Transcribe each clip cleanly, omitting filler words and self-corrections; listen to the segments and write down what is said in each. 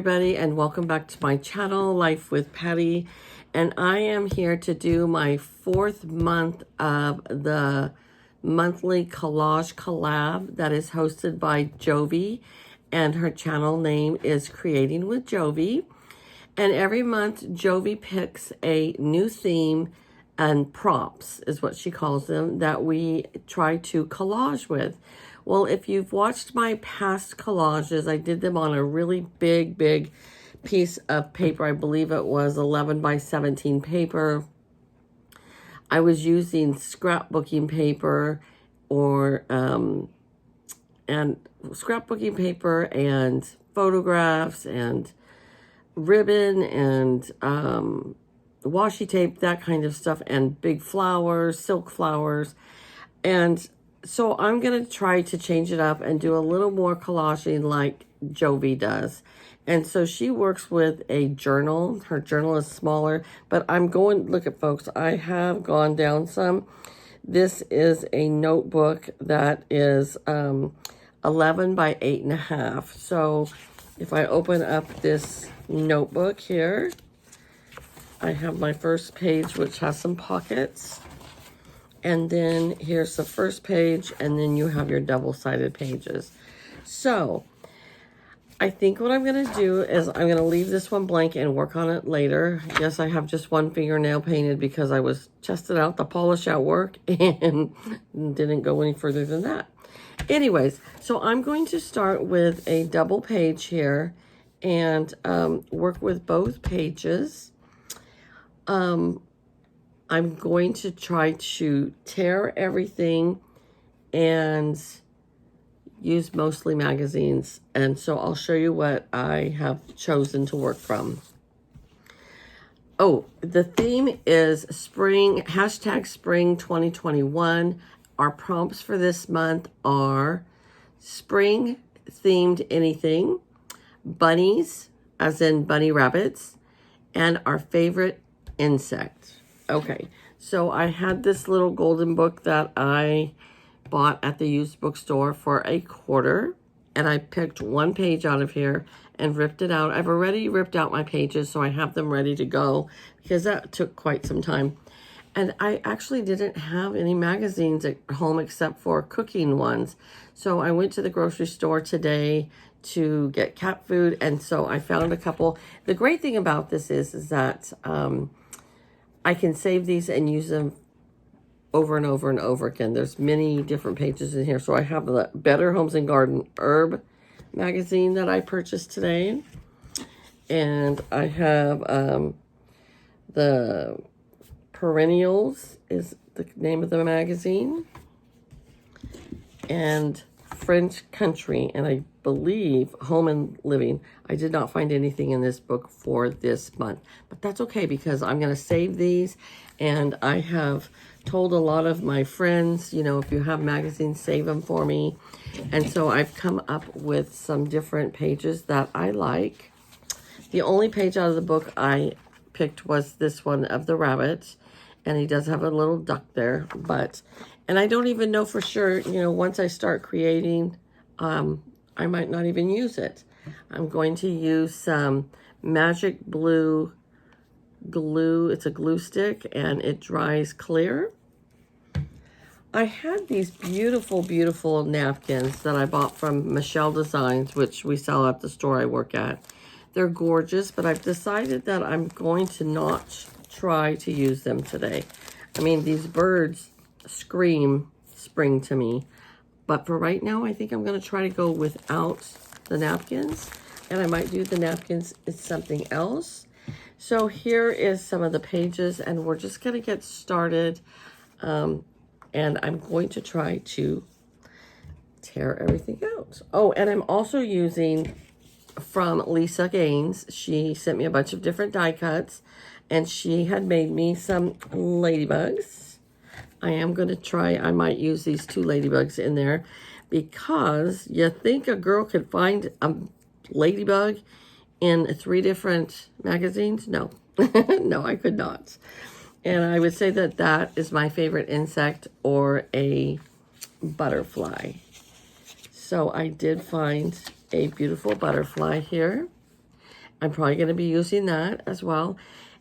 everybody, and welcome back to my channel, Life with Patty. And I am here to do my 4th month of the monthly collage collab that is hosted by Jovi, and her channel name is Creating with Jovi. And every month, Jovi picks a new theme and prompts, is what she calls them, that we try to collage with. Well, if you've watched my past collages, I did them on a really big piece of paper. I believe it was 11 by 17 paper. I was using scrapbooking paper and scrapbooking paper and photographs and ribbon and washi tape, that kind of stuff, and big flowers, silk flowers. And so I'm going to try to change it up and do a little more collaging like Jovi does. And so she works with a journal. Her journal is smaller, but I'm going, look at folks, I have gone down some. This is a notebook that is 11 by 8.5. So if I open up this notebook here, I have my first page, which has some pockets. And then here's the first page, and then you have your double-sided pages. So I think what I'm going to do is I'm going to leave this one blank and work on it later. Yes, I have just one fingernail painted because I was testing out the polish at work and didn't go any further than that. Anyways, so I'm going to start with a double page here and work with both pages. I'm going to try to tear everything and use mostly magazines. And so I'll show you what I have chosen to work from. Oh, the theme is spring, hashtag spring 2021. Our prompts for this month are spring themed anything, bunnies, as in bunny rabbits, and our favorite insect. Okay, so I had this little golden book that I bought at the used bookstore for $1.25, and I picked one page out of here and ripped it out. I've already ripped out my pages, so I have them ready to go because that took quite some time. And I actually didn't have any magazines at home except for cooking ones. So I went to the grocery store today to get cat food, and so I found a couple. The great thing about this is that I can save these and use them over and over and over again. There's many different pages in here. So I have the Better Homes and Garden Herb magazine that I purchased today. And I have the Perennials is the name of the magazine. And French Country, and I believe Home and Living. I did not find anything in this book for this month, but that's okay because I'm going to save these, and I have told a lot of my friends, you know, if you have magazines, save them for me. And so I've come up with some different pages that I like. The only page out of the book I picked was this one of the rabbit, and he does have a little duck there, and I don't even know for sure, you know, once I start creating, I might not even use it. I'm going to use some Magic Blue glue. It's a glue stick, and it dries clear. I had these beautiful napkins that I bought from Michelle Designs, which we sell at the store I work at. They're gorgeous, but I've decided that I'm going to not try to use them today. I mean, these birds scream spring to me, but for right now I think I'm going to try to go without the napkins, and I might do the napkins as something else. So here is some of the pages, and we're just going to get started, and I'm going to try to tear everything out. Oh, and I'm also using from Lisa Gaines. She sent me a bunch of different die cuts, and she had made me some ladybugs. I am going to try, I might use these 2 ladybugs in there because you think a girl could find a ladybug in 3 different magazines? No, no, I could not. And I would say that that is my favorite insect, or a butterfly. So I did find a beautiful butterfly here. I'm probably going to be using that as well.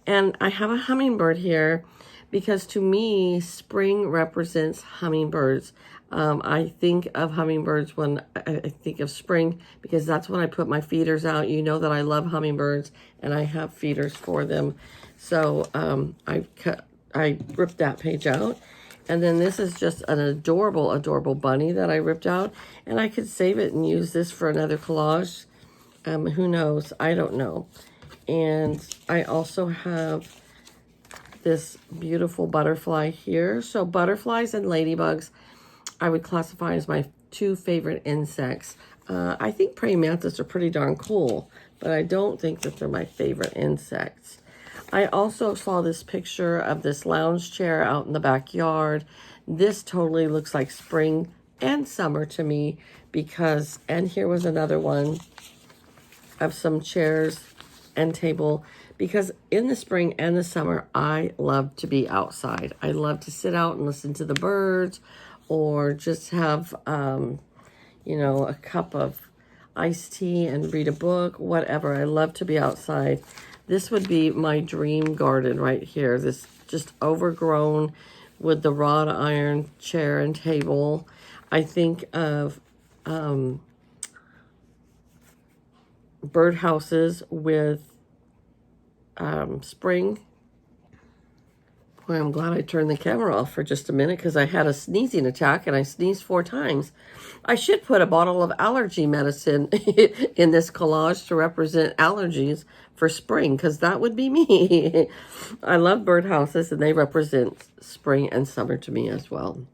And I have a hummingbird here because to me, spring represents hummingbirds. I think of hummingbirds when I think of spring because that's when I put my feeders out. You know that I love hummingbirds and I have feeders for them. So I ripped that page out. And then this is just an adorable, adorable bunny that I ripped out. And I could save it and use this for another collage. Who knows? I don't know. And I also have this beautiful butterfly here. So butterflies and ladybugs, I would classify as my two favorite insects. I think praying mantis are pretty darn cool, but I don't think that they're my favorite insects. I also saw this picture of this lounge chair out in the backyard. This totally looks like spring and summer to me because, and here was another one of some chairs and table because in the spring and the summer, I love to be outside. I love to sit out and listen to the birds or just have, you know, a cup of iced tea and read a book, whatever. I love to be outside. This would be my dream garden right here. This just overgrown with the wrought iron chair and table. I think of birdhouses with spring. Boy, I'm glad I turned the camera off for just a minute because I had a sneezing attack and I sneezed 4 times. I should put a bottle of allergy medicine in this collage to represent allergies for spring because that would be me. I love birdhouses and they represent spring and summer to me as well.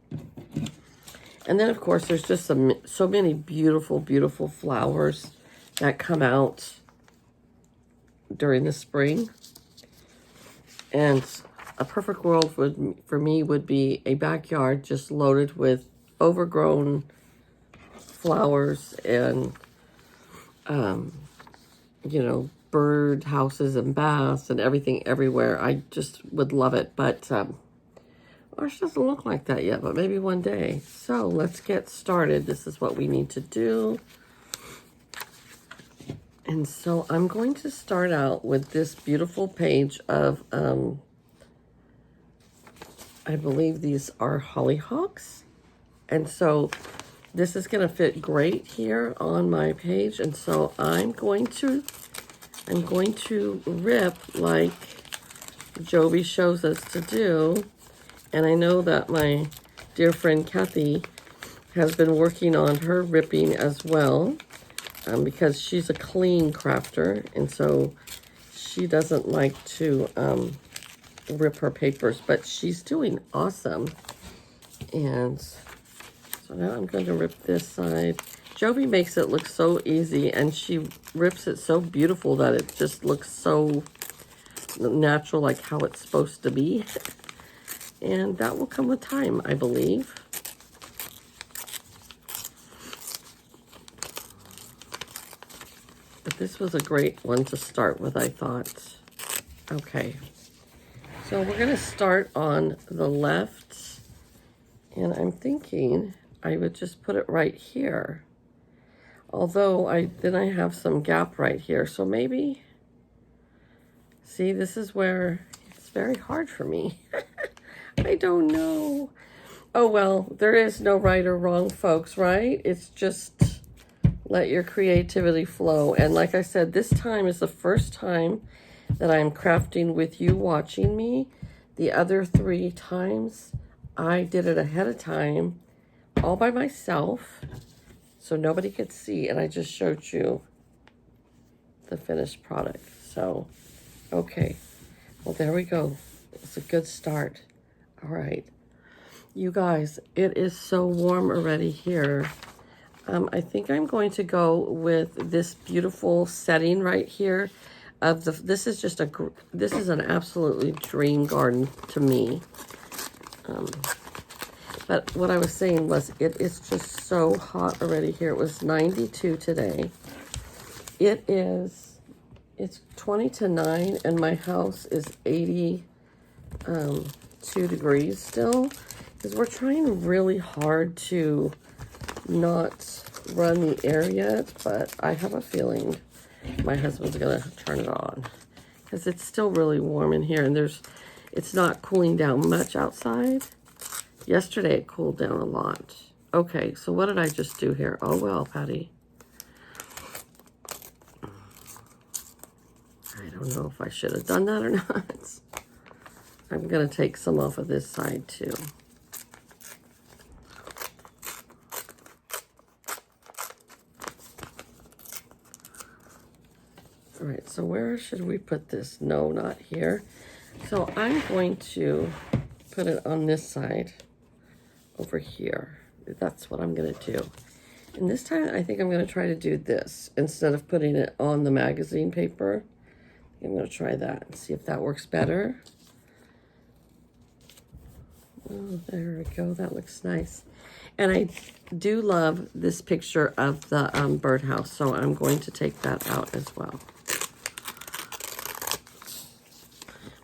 And then, of course, there's just so many beautiful, beautiful flowers that come out during the spring. And a perfect world for me would be a backyard just loaded with overgrown flowers and, you know, bird houses and baths and everything everywhere. I just would love it. But ours doesn't look like that yet, but maybe one day. So let's get started. This is what we need to do. And so I'm going to start out with this beautiful page of, I believe these are hollyhocks. And so this is going to fit great here on my page. And so I'm going to rip like Jovi shows us to do. And I know that my dear friend Kathy has been working on her ripping as well. Because she's a clean crafter, and so she doesn't like to rip her papers, but she's doing awesome. And so now I'm going to rip this side. Jovi makes it look so easy, and she rips it so beautiful that it just looks so natural, like how it's supposed to be. And that will come with time, I believe. But this was a great one to start with, I thought. Okay. So we're going to start on the left. And I'm thinking I would just put it right here. Although then I have some gap right here. So maybe, see, this is where it's very hard for me. I don't know. Oh, well, there is no right or wrong, folks, right? It's just let your creativity flow. And like I said, this time is the first time that I'm crafting with you watching me. The other 3 times, I did it ahead of time, all by myself, so nobody could see. And I just showed you the finished product. So, okay. Well, there we go. It's a good start. All right. You guys, it is so warm already here. I think I'm going to go with this beautiful setting right here. This is an absolutely dream garden to me. But what I was saying was it is just so hot already here. It was 92 today. It's 20 to 9 and my house is 82 degrees still. Because we're trying really hard to not run the air yet, but I have a feeling My husband's gonna turn it on because it's still really warm in here, and it's not cooling down much outside. Yesterday it cooled down a lot. Okay, so what did I just do here? Oh well, Patty. I don't know if I should have done that or not. I'm gonna take some off of this side too. All right, so where should we put this? No, not here. So I'm going to put it on this side over here. That's what I'm gonna do. And this time I think I'm gonna try to do this instead of putting it on the magazine paper. I'm gonna try that and see if that works better. Oh, there we go, that looks nice. And I do love this picture of the birdhouse, so I'm going to take that out as well.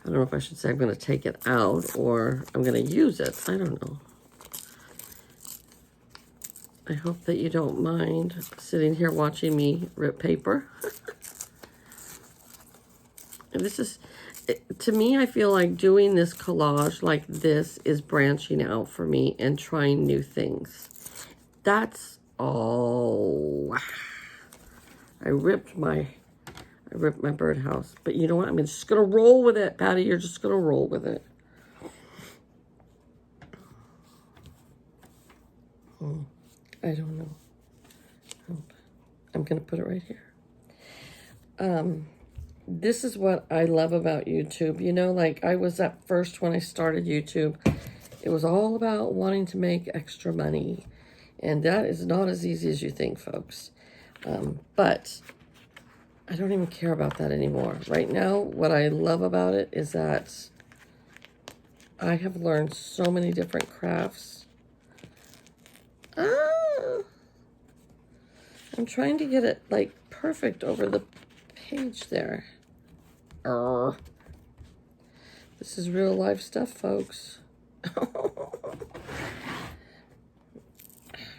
I don't know if I should say I'm going to take it out or I'm going to use it. I don't know. I hope that you don't mind sitting here watching me rip paper. And this is, to me, I feel like doing this collage like this is branching out for me and trying new things. That's all. I ripped my birdhouse. But you know what? I'm just going to roll with it, Patty. You're just going to roll with it. I don't know. I'm going to put it right here. This is what I love about YouTube. You know, like I was at first when I started YouTube, it was all about wanting to make extra money. And that is not as easy as you think, folks. But I don't even care about that anymore. Right now, what I love about it is that I have learned so many different crafts. I'm trying to get it like perfect over the page there. This is real life stuff, folks. I'm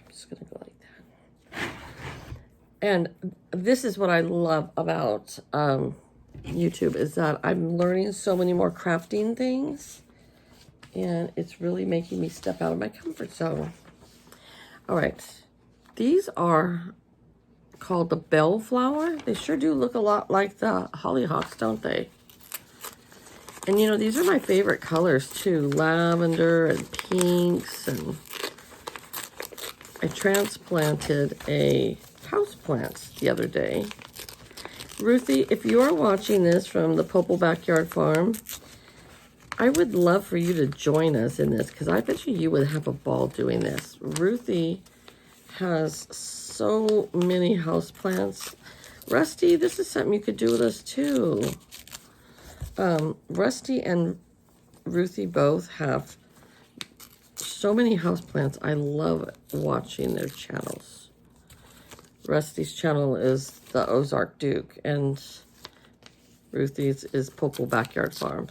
just gonna go like that. And this is what I love about YouTube is that I'm learning so many more crafting things, and it's really making me step out of my comfort zone. All right, these are called the bellflower. They sure do look a lot like the hollyhocks, don't they? And you know, these are my favorite colors too, lavender and pinks. And I transplanted a houseplant the other day. Ruthie, if you are watching this from the Popple Backyard Farm, I would love for you to join us in this because I bet you would have a ball doing this. Ruthie has so many houseplants. Rusty, this is something you could do with us too. Rusty and Ruthie both have so many houseplants. I love watching their channels. Rusty's channel is the Ozark Duke, and Ruthie's is Popple Backyard Farm.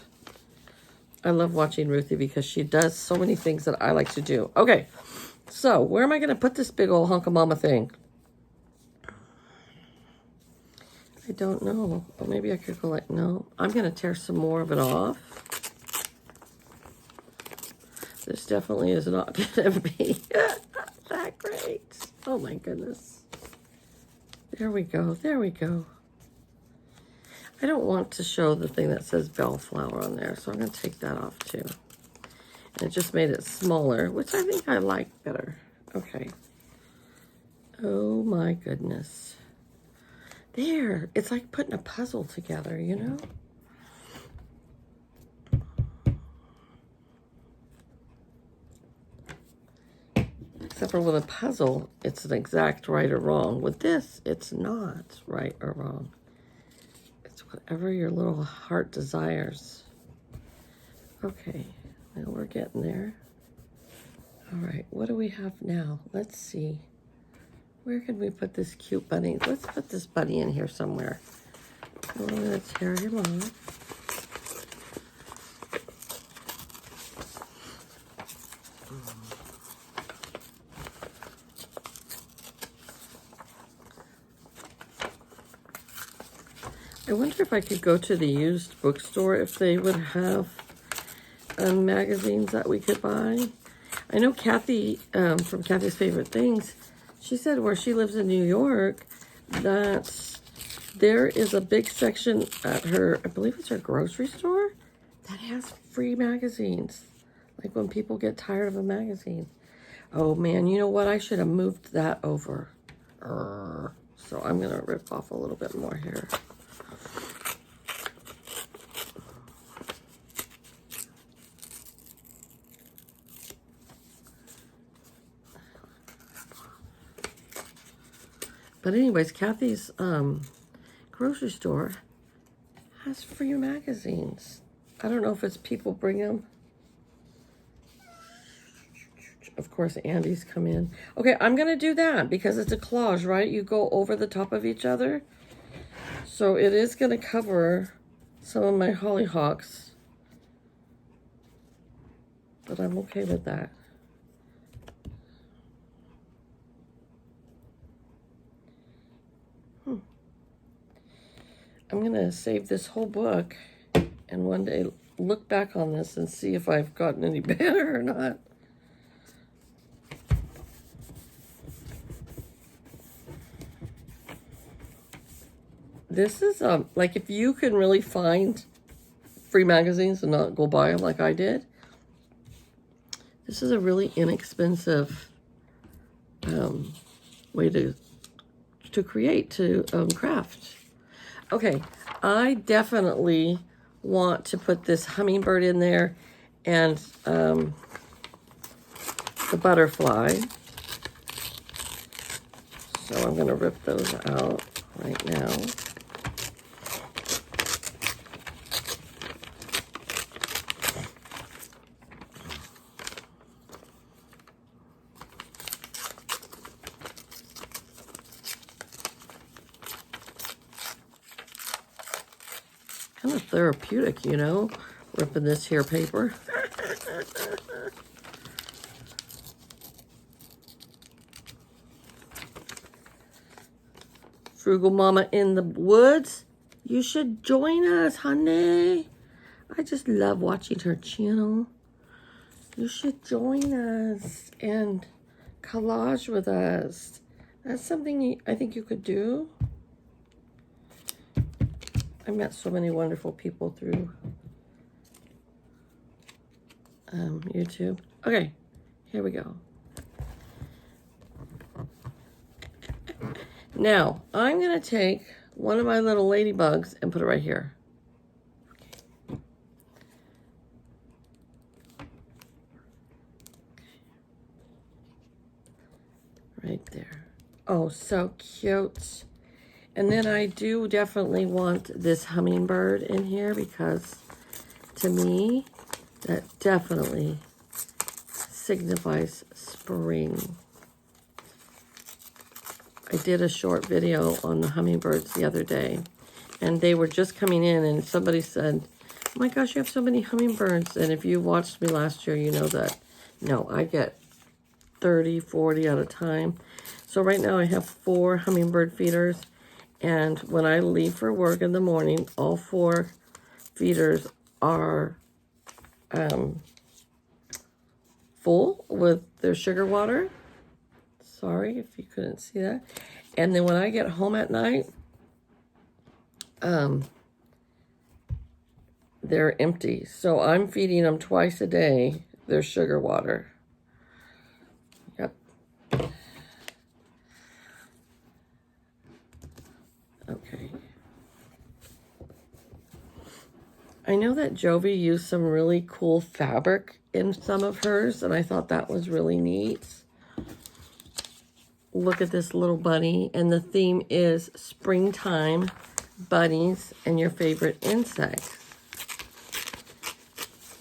I love watching Ruthie because she does so many things that I like to do. Okay, so where am I going to put this big old hunk of mama thing? I don't know. Or maybe I could go like, no. I'm going to tear some more of it off. This definitely is not going to be that great. Oh my goodness. There we go. There we go. I don't want to show the thing that says bellflower on there, so I'm going to take that off too. And it just made it smaller, which I think I like better. Okay. Oh my goodness. There. It's like putting a puzzle together, you know? Except for with a puzzle, it's an exact right or wrong. With this, it's not right or wrong. It's whatever your little heart desires. Okay, now we're getting there. All right, what do we have now? Let's see. Where can we put this cute bunny? Let's put this bunny in here somewhere. I'm going to tear him off. I wonder if I could go to the used bookstore if they would have magazines that we could buy. I know Kathy, from Kathy's Favorite Things, she said where she lives in New York, that there is a big section at her, I believe it's her grocery store, that has free magazines. Like when people get tired of a magazine. Oh man, you know what? I should have moved that over. So I'm going to rip off a little bit more here. But anyways, Kathy's grocery store has free magazines. I don't know if it's people bring them. Of course, Andy's come in. Okay, I'm going to do that because it's a collage, right? You go over the top of each other. So it is going to cover some of my hollyhocks. But I'm okay with that. I'm going to save this whole book and one day look back on this and see if I've gotten any better or not. This is, like if you can really find free magazines and not go buy them like I did, this is a really inexpensive way to create, to craft. Okay, I definitely want to put this hummingbird in there and the butterfly. So I'm going to rip those out right now. Kind of therapeutic, you know, ripping this here paper. Frugal Mama in the Woods, you should join us, honey. I just love watching her channel. You should join us and collage with us. That's something I think you could do. I met so many wonderful people through YouTube. Okay, here we go. Now, I'm going to take one of my little ladybugs and put it right here. Okay. Right there. Oh, so cute. And then I do definitely want this hummingbird in here because to me, that definitely signifies spring. I did a short video on the hummingbirds the other day, and they were just coming in, and somebody said, oh my gosh, you have so many hummingbirds. And if you watched me last year, you know that, no, I get 30, 40 at a time. So right now I have 4 hummingbird feeders. And when I leave for work in the morning, all 4 feeders are full with their sugar water. Sorry if you couldn't see that. And then when I get home at night, they're empty. So I'm feeding them twice a day their sugar water. Yep. Okay. I know that Jovi used some really cool fabric in some of hers, and I thought that was really neat. Look at this little bunny, and the theme is springtime, bunnies, and your favorite insects.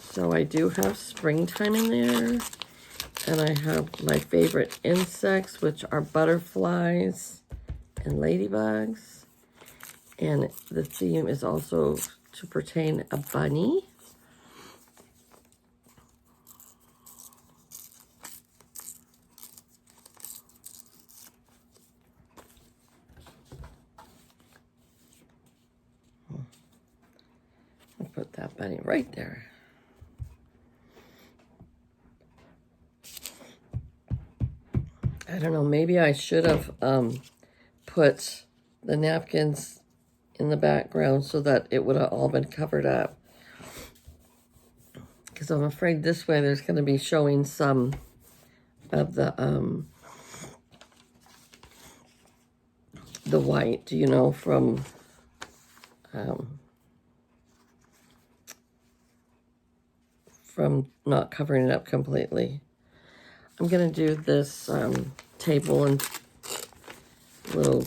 So I do have springtime in there, and I have my favorite insects, which are butterflies and ladybugs. And the theme is also to pertain a bunny. put that bunny right there. I don't know, maybe I should have put the napkins in the background so that it would have all been covered up. Because I'm afraid this way there's going to be showing some of the white, you know, from not covering it up completely. I'm going to do this table and little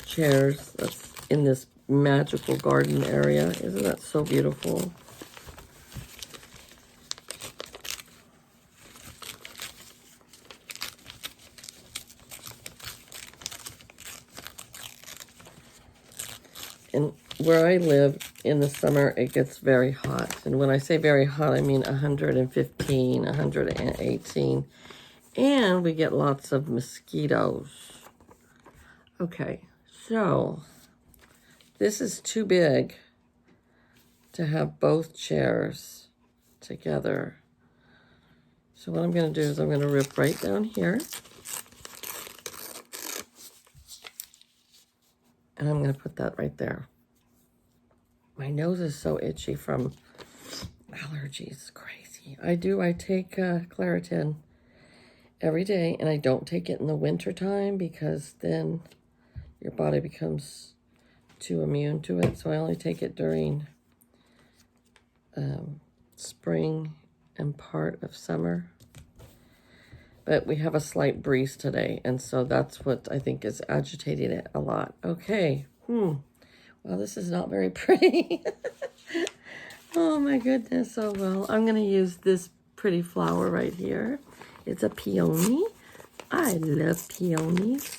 chairs that's in this magical garden area. Isn't that so beautiful? And where I live in the summer, it gets very hot. And when I say very hot, I mean 115, 118. And we get lots of mosquitoes. Okay, so this is too big to have both chairs together. So what I'm going to do is I'm going to rip right down here. And I'm going to put that right there. My nose is so itchy from allergies. Crazy. I take Claritin every day, and I don't take it in the winter time because then your body becomes too immune to it. So I only take it during spring and part of summer. But we have a slight breeze today, and so that's what I think is agitating it a lot. Okay. Well, this is not very pretty. Oh, my goodness. Oh, well, I'm going to use this pretty flower right here. It's a peony. I love peonies.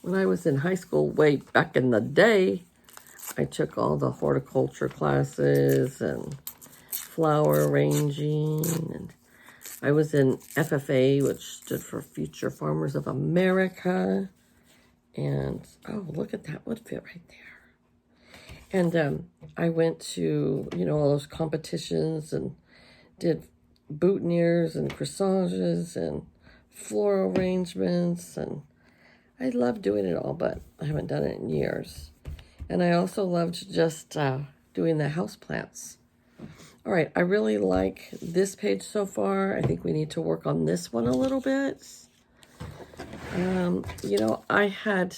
When I was in high school way back in the day, I took all the horticulture classes and flower arranging, and I was in FFA, which stood for Future Farmers of America. And, oh, look at that wood fit right there. And I went to, you know, all those competitions and did boutonnieres and corsages and floral arrangements. And I love doing it all, but I haven't done it in years. And I also loved just doing the houseplants. All right, I really like this page so far. I think we need to work on this one a little bit. You know, I had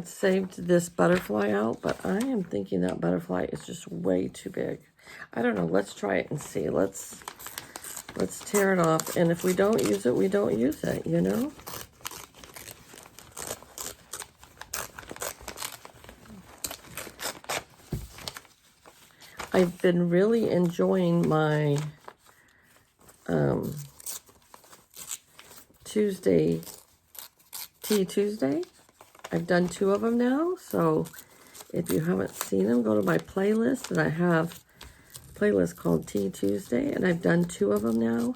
saved this butterfly out, but I am thinking that butterfly is just way too big. I don't know. Let's try it and see. Let's tear it off. And if we don't use it, we don't use it, you know? I've been really enjoying my Tea Tuesday. I've done 2 of them now, so if you haven't seen them, go to my playlist, and I have a playlist called Tea Tuesday, and I've done 2 of them now,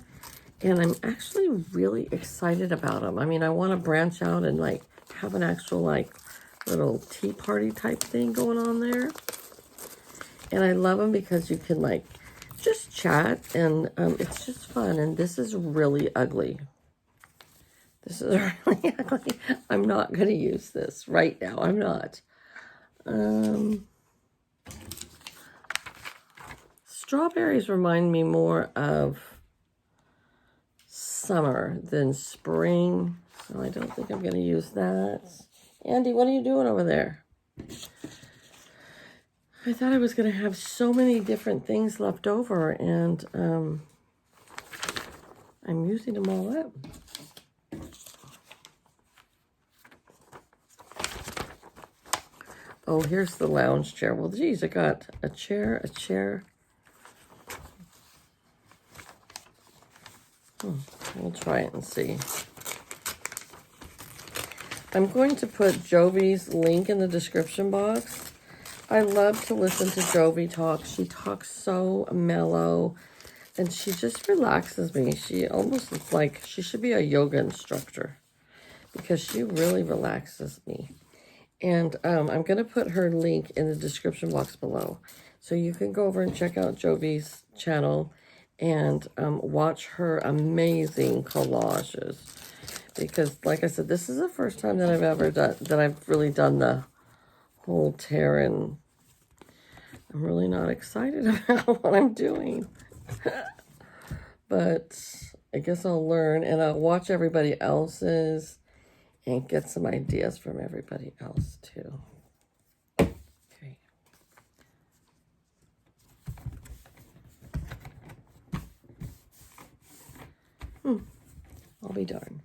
and I'm actually really excited about them. I mean, I want to branch out and, like, have an actual, like, little tea party type thing going on there. And I love them because you can, like, just chat, and it's just fun. And this is really ugly. This is really ugly. I'm not going to use this right now. I'm not. Strawberries remind me more of summer than spring, so I don't think I'm going to use that. Andy, what are you doing over there? I thought I was going to have so many different things left over, and I'm using them all up. Oh, here's the lounge chair. Well, geez, I got a chair. We'll try it and see. I'm going to put Jovi's link in the description box. I love to listen to Jovi talk. She talks so mellow, and she just relaxes me. She almost looks like she should be a yoga instructor because she really relaxes me. And I'm going to put her link in the description box below. So you can go over and check out Jovi's channel and watch her amazing collages. Because, like I said, this is the first time that I've ever done, that I've really done the whole tear, and I'm really not excited about what I'm doing. But I guess I'll learn, and I'll watch everybody else's and get some ideas from everybody else too. Okay. I'll be darned.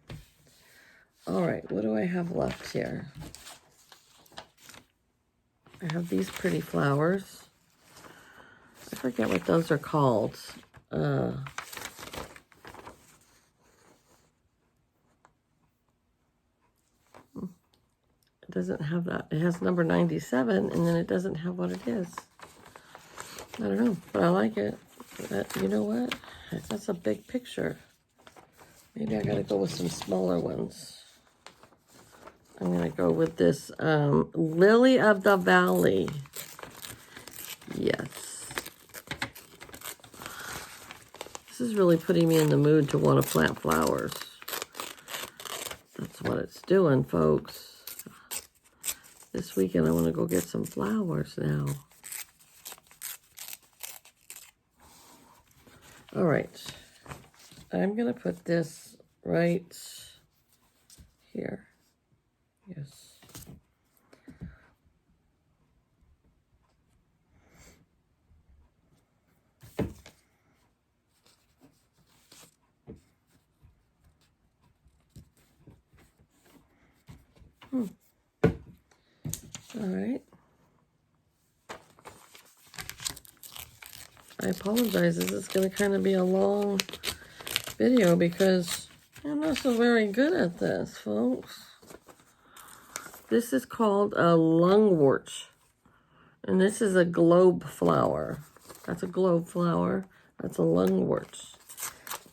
All right, what do I have left here? I have these pretty flowers. I forget what those are called. It doesn't have that. It has number 97, and then it doesn't have what it is. I don't know, but I like it. But you know what? That's a big picture. Maybe I gotta go with some smaller ones. I'm gonna go with this Lily of the Valley. Yes. This is really putting me in the mood to want to plant flowers. That's what it's doing, folks. This weekend I want to go get some flowers now. All right. I'm going to put this right here. Yes. All right. I apologize. This is going to kind of be a long video because I'm not so very good at this, folks. This is called a lungwort, and this is a globe flower. That's a globe flower. That's a lungwort.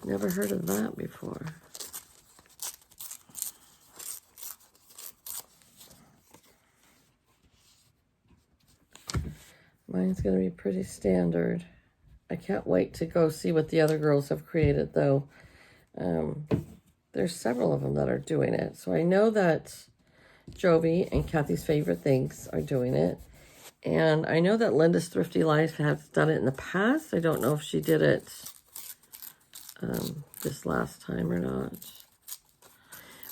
Never heard of that before. Mine's going to be pretty standard. I can't wait to go see what the other girls have created, though. There's several of them that are doing it. So I know that Jovi and Kathy's Favorite Things are doing it. And I know that Linda's Thrifty Life has done it in the past. I don't know if she did it this last time or not.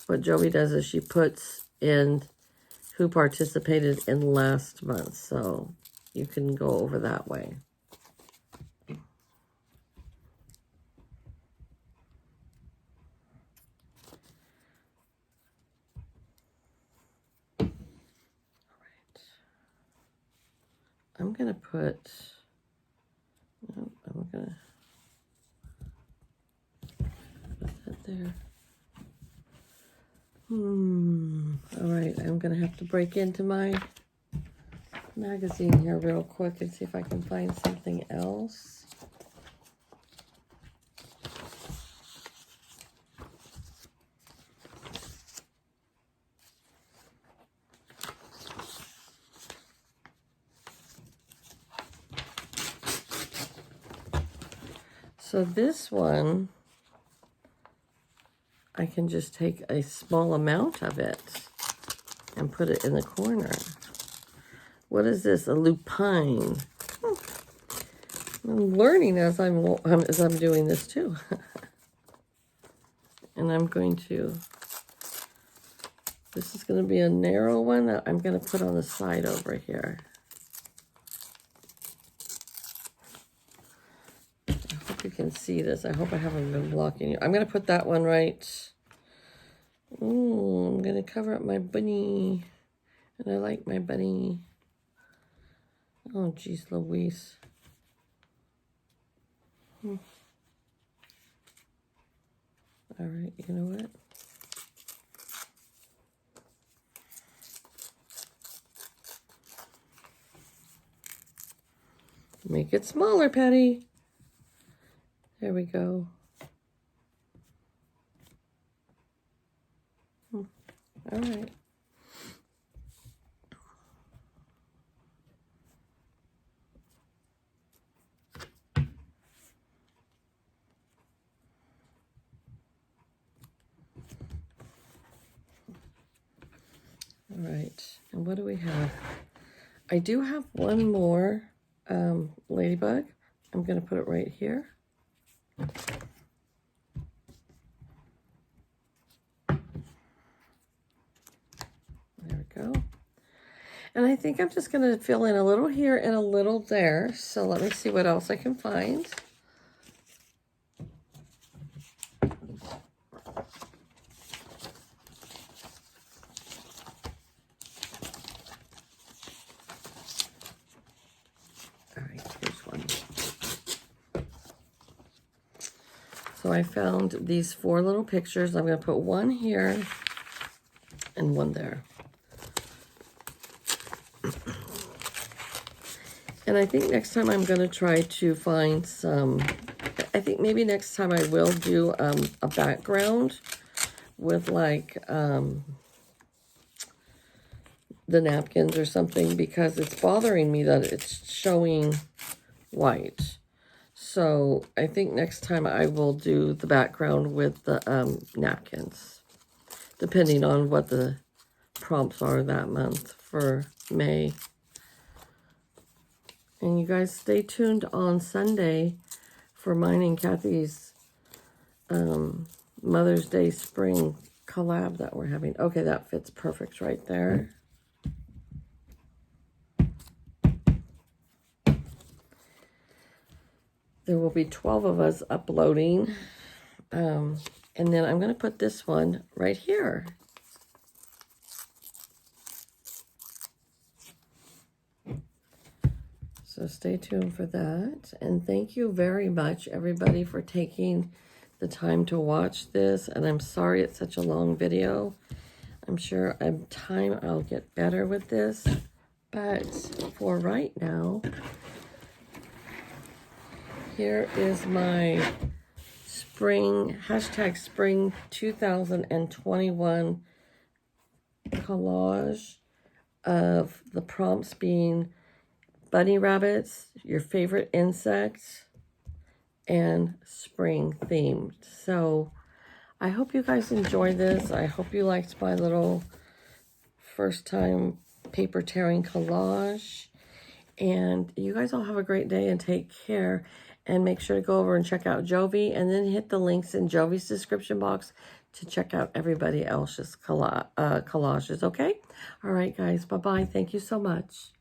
What Jovi does is she puts in who participated in last month. So you can go over that way. I'm going to put, nope, I'm going to put that there. All right, I'm going to have to break into my magazine here real quick and see if I can find something else. So this one, I can just take a small amount of it and put it in the corner. What is this? A lupine. I'm learning as I'm doing this too. And I'm going to, this is going to be a narrow one that I'm going to put on the side over here. I hope you can see this. I hope I haven't been blocking you. I'm going to put that one right. Ooh, I'm going to cover up my bunny. And I like my bunny. Oh, geez, Louise. All right, you know what? Make it smaller, Patty. There we go. All right. right, and what do we have? I do have one more ladybug. I'm going to put it right here. There we go. And I think I'm just going to fill in a little here and a little there. So let me see what else I can find. All right, here's one. So I found these 4 little pictures. I'm going to put one here and one there. And I think next time I'm going to try to find some, I think maybe next time I will do a background with like the napkins or something, because it's bothering me that it's showing white. So I think next time I will do the background with the napkins, depending on what the prompts are that month for May. And you guys stay tuned on Sunday for mine and Kathy's Mother's Day Spring collab that we're having. Okay, that fits perfect right there. There will be 12 of us uploading. And then I'm going to put this one right here. So stay tuned for that. And thank you very much, everybody, for taking the time to watch this. And I'm sorry it's such a long video. I'm sure in time I'll get better with this. But for right now, here is my spring, #spring 2021 collage of the prompts being bunny rabbits, your favorite insects, and spring themed. So I hope you guys enjoy this. I hope you liked my little first time paper tearing collage. And you guys all have a great day and take care. And make sure to go over and check out Jovi, and then hit the links in Jovi's description box to check out everybody else's collages, okay? All right, guys. Bye-bye. Thank you so much.